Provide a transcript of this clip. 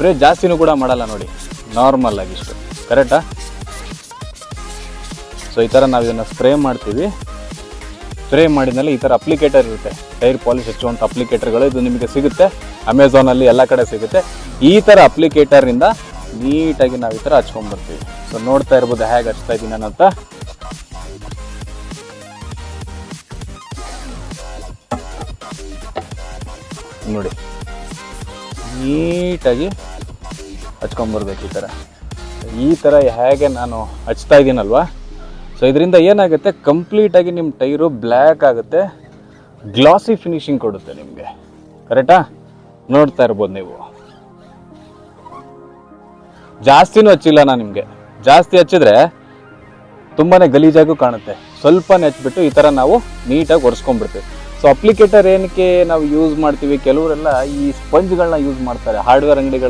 Spray ಜಾಸ್ತಿನೂ ಕೂಡ ಮಾಡಲ್ಲ ನೋಡಿ, ನಾರ್ಮಲ್ ಆಗಿಷ್ಟು. ಕರೆಕ್ಟಾ? ಸೊ ಈ ಥರ ನಾವು ಇದನ್ನು ಸ್ಪ್ರೇ ಮಾಡ್ತೀವಿ. ಸ್ಪ್ರೇ ಮಾಡಿದ್ಮೇಲೆ ಈ ಥರ ಅಪ್ಲಿಕೇಟರ್ ಇರುತ್ತೆ, ಟೈರ್ ಪಾಲಿಶ್ ಹಚ್ಚುವಂಥ ಅಪ್ಲಿಕೇಟರ್ಗಳು. ಇದು ನಿಮಗೆ ಸಿಗುತ್ತೆ ಅಮೆಝಾನಲ್ಲಿ, ಎಲ್ಲ ಕಡೆ ಸಿಗುತ್ತೆ. ಈ ಥರ ಅಪ್ಲಿಕೇಟರಿಂದ ನೀಟಾಗಿ ನಾವು ಈ ಥರ ಹಚ್ಕೊಂಡ್ಬರ್ತೀವಿ. ಸೊ ನೋಡ್ತಾ ಇರ್ಬೋದು ಹೇಗೆ ಹಚ್ತಾ ಇದ್ದೀನಿ ನಾನು ಅಂತ. ನೋಡಿ, ನೀಟಾಗಿ ಹಚ್ಕೊಂಬರ್ಬೇಕು ಈ ಥರ ಹೇಗೆ ನಾನು ಹಚ್ತಾ ಇದ್ದೀನಲ್ವಾ. ಸೊ ಇದರಿಂದ ಏನಾಗುತ್ತೆ, ಕಂಪ್ಲೀಟಾಗಿ ನಿಮ್ಮ ಟೈರು ಬ್ಲ್ಯಾಕ್ ಆಗುತ್ತೆ, ಗ್ಲಾಸಿ ಫಿನಿಶಿಂಗ್ ಕೊಡುತ್ತೆ ನಿಮಗೆ. ಕರೆಕ್ಟಾ? ನೋಡ್ತಾ ಇರ್ಬೋದು ನೀವು. ಜಾಸ್ತಿನೂ ಹಚ್ಚಿಲ್ಲ ನಾನು ನಿಮಗೆ. ಜಾಸ್ತಿ ಹಚ್ಚಿದ್ರೆ ತುಂಬಾ ಗಲೀಜಾಗೂ ಕಾಣುತ್ತೆ. ಸ್ವಲ್ಪನೇ ಹಚ್ಬಿಟ್ಟು ಈ ಥರ ನಾವು ನೀಟಾಗಿ ಒರೆಸ್ಕೊಂಡ್ಬಿಡ್ತೀವಿ. ಸೊ ಅಪ್ಲಿಕೇಟರ್ ಏನಕ್ಕೆ ನಾವು ಯೂಸ್ ಮಾಡ್ತೀವಿ, ಕೆಲವರೆಲ್ಲ ಈ ಸ್ಪಂಜ್ಗಳನ್ನ ಯೂಸ್ ಮಾಡ್ತಾರೆ ಹಾರ್ಡ್ವೇರ್ ಅಂಗಡಿಗಳು